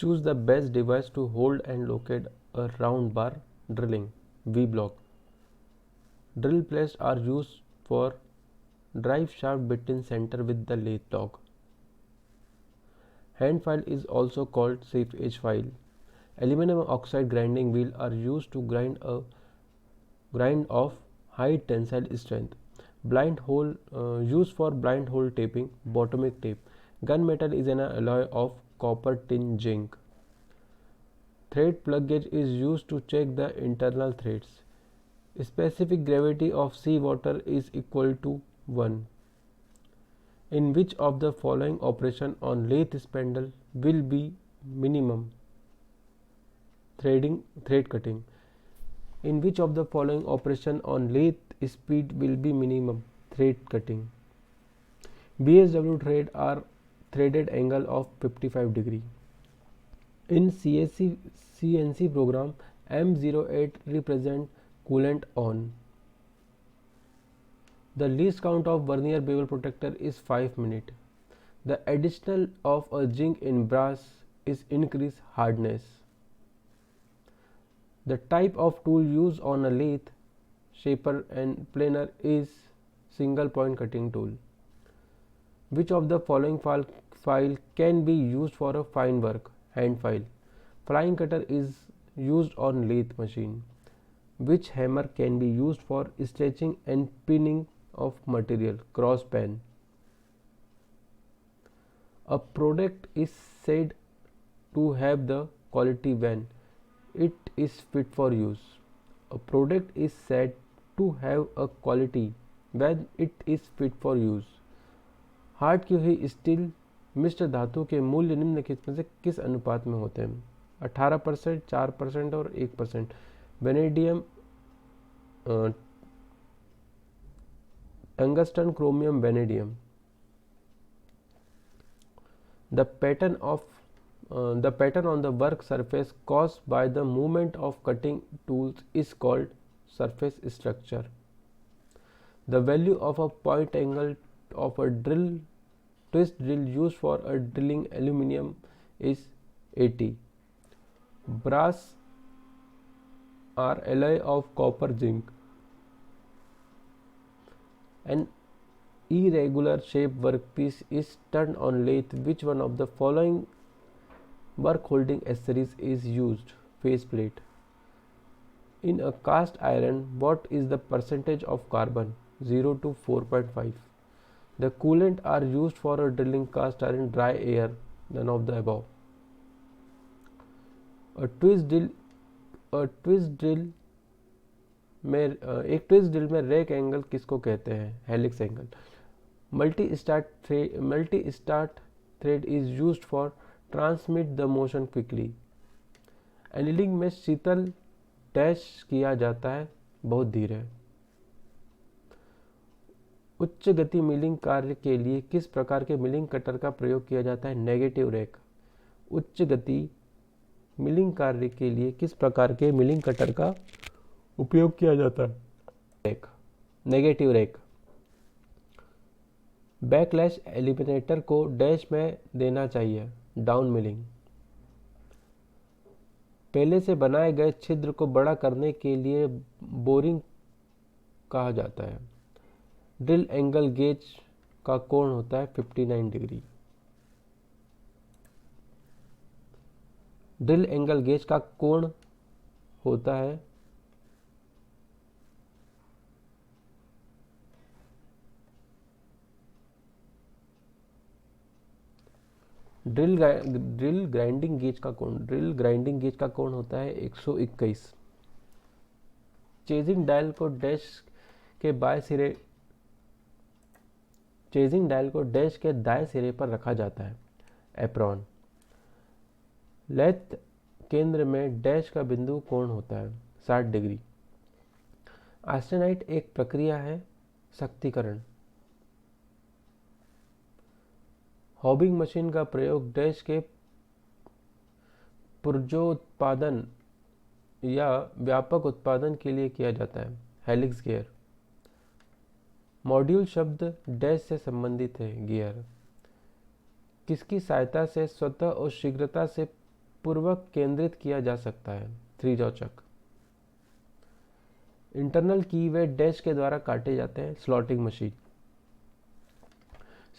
Choose the best device to hold and locate a round bar drilling V-block. Drill plates are used for drive shaft between center with the lathe dog. Hand file is also called safe edge file. Aluminum oxide grinding wheel are used to grind of high tensile strength. Blind hole used for blind hole taping, bottomic tape. Gunmetal is an alloy of copper, tin, zinc. Thread plug gauge is used to check the internal threads. Specific gravity of seawater is equal to 1. In which of the following operation on lathe spindle will be minimum? Thread cutting. In which of the following operation on lathe speed will be minimum? Thread cutting. BSW thread are threaded angle of 55 degree. In CNC program, M08 represent coolant on. The least count of vernier bevel protector is 5 minutes. The additional of a zinc in brass is increase hardness. The type of tool used on a lathe, shaper and planer is single point cutting tool. Which of the following file can be used for a fine work? Hand file. Flying cutter is used on lathe machine. Which hammer can be used for stretching and pinning of material? Cross pen. A product is said to have the quality when it is fit for use. A product is said to have a quality when it is fit for use. Hard की हुई steel मिश्र धातु के मूल्य निम्नलिखित में से किस अनुपात में होते हैं? 18%, 4% और 1%. Vanadium, tungsten, chromium, vanadium. The pattern on the work surface caused by the movement of cutting tools is called surface structure. The value of a point angle of a twist drill used for a drilling aluminum is 80. Brass are alloy of copper, zinc. An irregular shaped workpiece is turned on lathe. Which one of the following work holding accessories is used? Faceplate. In a cast iron, what is the percentage of carbon? 0 to 4.5. The coolant are used for a drilling cast iron, dry air, none of the above. एक twist drill में rack angle किसको कहते हैं? Helix angle. Multi start thread is used for transmit the motion quickly. Annealing में शीतल dash किया जाता है, बहुत धीरे. उच्च गति मिलिंग कार्य के लिए किस प्रकार के मिलिंग कटर का प्रयोग किया जाता है? Negative rack. उच्च गति मिलिंग कार्य के लिए किस प्रकार के मिलिंग कटर का उपयोग किया जाता है? Rack. Negative rack. Backlash eliminator को डैश में देना चाहिए, डाउन मिलिंग. पहले से बनाए गए छिद्र को बड़ा करने के लिए बोरिंग कहा जाता है. ड्रिल एंगल गेज का कोण होता है 59 डिग्री. ड्रिल एंगल गेज का कोण होता है ड्रिल ग्राइंडिंग गेज का कोण होता है 121. चेजिंग डायल को डैश के दाएं सिरे पर रखा जाता है, एप्रॉन. लेथ केंद्र में डैश का बिंदु कोण होता है 60 डिग्री. ऑस्टेनाइट एक प्रक्रिया है, सख्तीकरण. हॉबिंग मशीन का प्रयोग डैश के पुर्जोत्पादन या व्यापक उत्पादन के लिए किया जाता है, हेलिक्स गियर. मॉड्यूल शब्द डैश से संबंधित है, गियर. किसकी सहायता से स्वतः और शीघ्रता से पूर्वक केंद्रित किया जा सकता है। 3 जॉ चक। इंटरनल की वे डैश के द्वारा काटे जाते हैं। Slotting machine.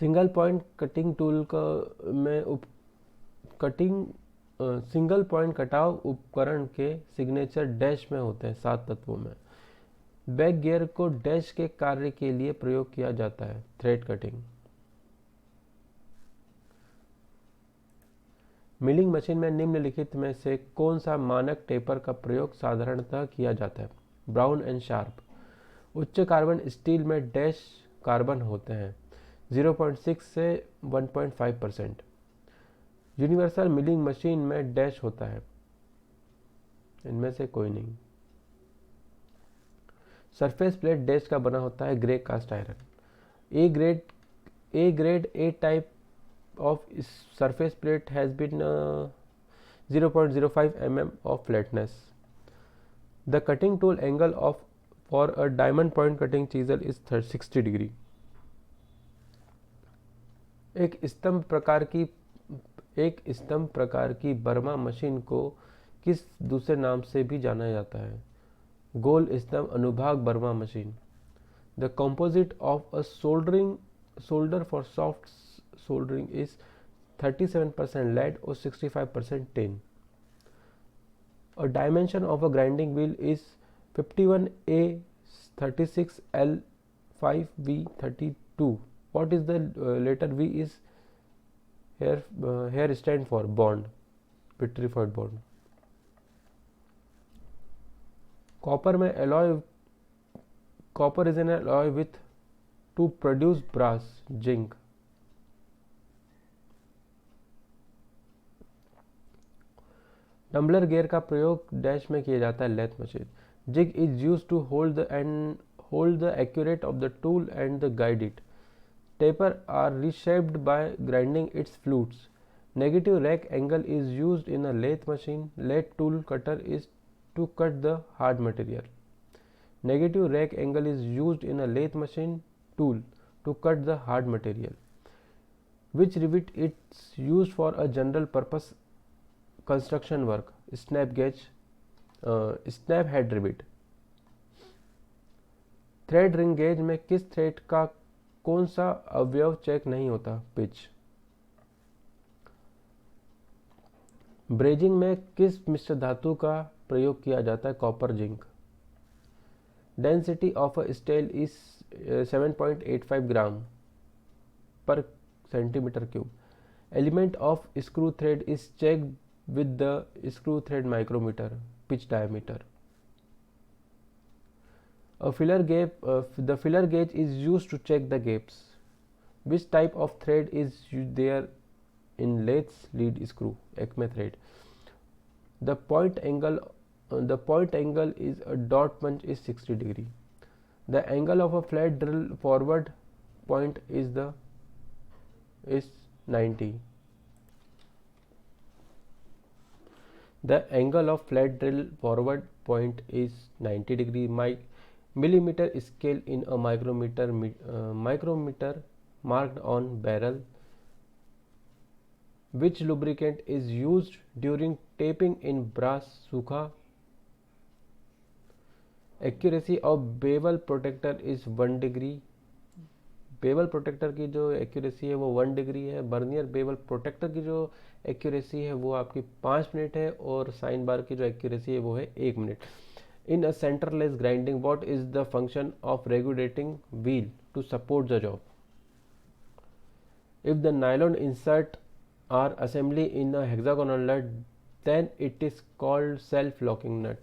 Single point cutting tool single point कटाव उपकरण के सिग्नेचर डैश में होते हैं 7 तत्वों में। बैक गियर को डैश के कार्य के लिए प्रयोग किया जाता है। Thread cutting. मिलिंग मशीन में निम्नलिखित में से कौन सा मानक टेपर का प्रयोग साधारणतः किया जाता है? Brown and sharp. उच्च कार्बन स्टील में डैश कार्बन होते हैं 0.6 से 1.5%। यूनिवर्सल मिलिंग मशीन में डैश होता है। इनमें से कोई नहीं। सरफेस प्लेट डैश का बना होता है। Grey cast iron. A type of surface plate has been 0.05 mm of flatness. The cutting tool angle for a diamond point cutting chisel is 60 degree. एक स्तंभ प्रकार की बर्मा मशीन को किस दूसरे नाम से भी जाना जाता है? गोल स्तंभ अनुभाग Burma machine. The composite of a solder for soft soldering is 37% lead or 65% tin. A dimension of a grinding wheel is 51A 36L 5V 32. What is the letter V is here stand for? Bond, vitrified bond. Copper is an alloy with to produce brass, zinc. Tumbler gear का प्रयोग dash में किया जाता है। Lathe machine. Jig is used to hold the accurate of the tool and the guide it. Taper are reshaped by grinding its flutes. Negative rack angle is used in a lathe machine. Lathe tool cutter is to cut the hard material. Negative rack angle is used in a lathe machine tool to cut the hard material. Which rivet is used for a general purpose construction work? Snap head rivet. Thread ring gauge में किस thread का कौन सा अवयव check नहीं होता? Pitch. Brazing में किस मिश्र धातु का प्रयोग किया जाता है? Copper, zinc. Density of a steel is 7.85 ग्राम पर centimetre cube. Element of screw thread is checked with the screw thread micrometer. Pitch diameter. The filler gauge is used to check the gaps. Which type of thread is there in lathe lead screw? Acme thread. The point angle is a dot punch is 60 degree. The angle of a flat drill forward point is 90. The angle of flat drill forward point is 90 degree. Millimeter scale in a micrometer marked on barrel. Which lubricant is used during taping in brass सूखा? Accuracy of bevel protector is 1 degree. Bevel protector की जो accuracy है वो 1 degree है. Bernier bevel protector की जो accuracy है वो आपकी 5 मिनट है और साइन बार की जो एक्यूरेसी है वो है 1 minute. In a centreless grinding what is the function of regulating wheel to support the job? If the nylon insert are assembly in a hexagonal nut then it is called self locking nut.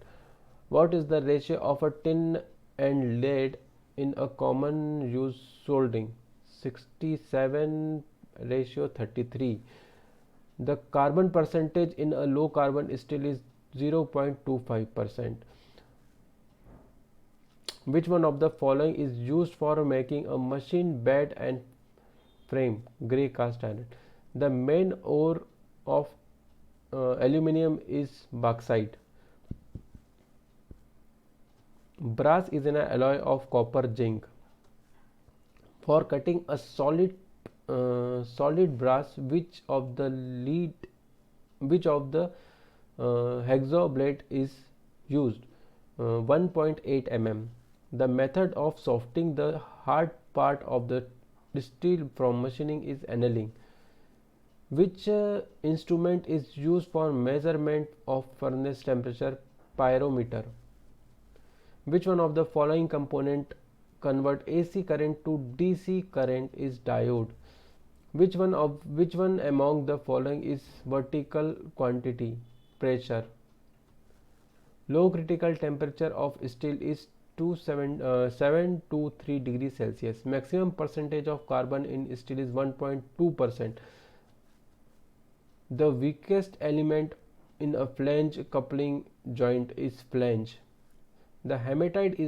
What is the ratio of a tin and lead in a common use soldering? 67:33. The carbon percentage in a low carbon steel is 0.25%. Which one of the following is used for making a machine bed and frame? Gray cast iron. The main ore of aluminium is bauxite. Brass is an alloy of copper, zinc. For cutting a solid brass, which of the hexaw blade is used, 1.8 mm. The method of softening the hard part of the steel from machining is annealing. Which instrument is used for measurement of furnace temperature? Pyrometer. Which one of the following component convert AC current to DC current is diode? Which one among the following is vertical quantity? Pressure. Low critical temperature of steel is 723 degrees Celsius. Maximum percentage of carbon in steel is 1.2%. The weakest element in a flange coupling joint is flange. The hematite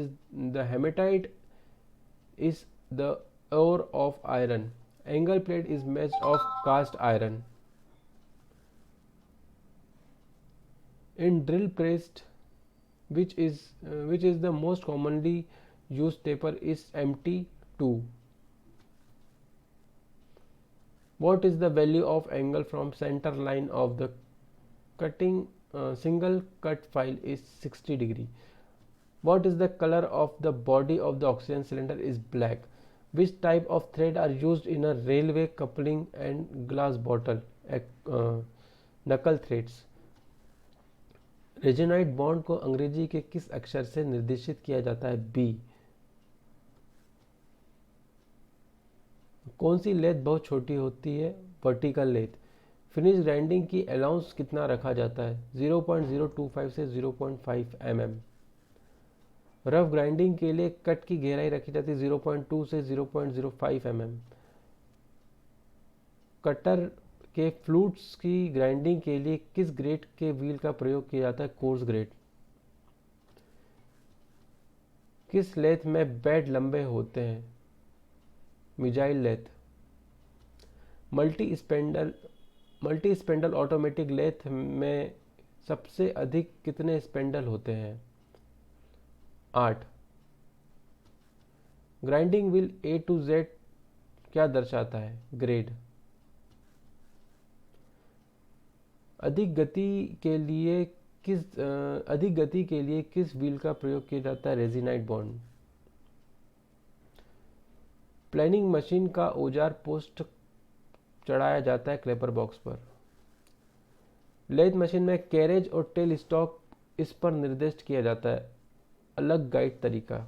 is the ore of iron. Angle plate is made of cast iron. In drill press, which is the most commonly used taper is MT2. What is the value of angle from center line of the cutting single cut file is 60 degree. What is the color of the body of the oxygen cylinder is black. Which type of thread are used in a railway coupling and glass bottle? Knuckle threads. Resinite bond को अंग्रेजी के किस अक्षर से निर्देशित किया जाता है? बी. कौन सी लेथ बहुत छोटी होती है? Vertical lathe. फिनिश ग्राइंडिंग की अलाउंस कितना रखा जाता है? 0.025 से 0.5 mm. रफ ग्राइंडिंग के लिए कट की गहराई रखी जाती है 0.2 से 0.05 mm. कटर के फ्लूट्स की ग्राइंडिंग के लिए किस ग्रेड के व्हील का प्रयोग किया जाता है? Coarse grade. किस लेथ में बेड लंबे होते हैं? Missile lathe. Multi spindle automatic lathe में सबसे अधिक कितने स्पेंडल होते हैं? 8. Grinding wheel A to Z क्या दर्शाता है? ग्रेड. अधिक गति के लिए किस व्हील का प्रयोग किया जाता है? रेजिनाइट बॉन्ड. प्लानिंग मशीन का औजार पोस्ट चढ़ाया जाता है क्लेपर बॉक्स पर. लेथ मशीन में कैरेज और टेल स्टॉक इस पर निर्दिष्ट किया जाता है. अलग गाइड तरीका.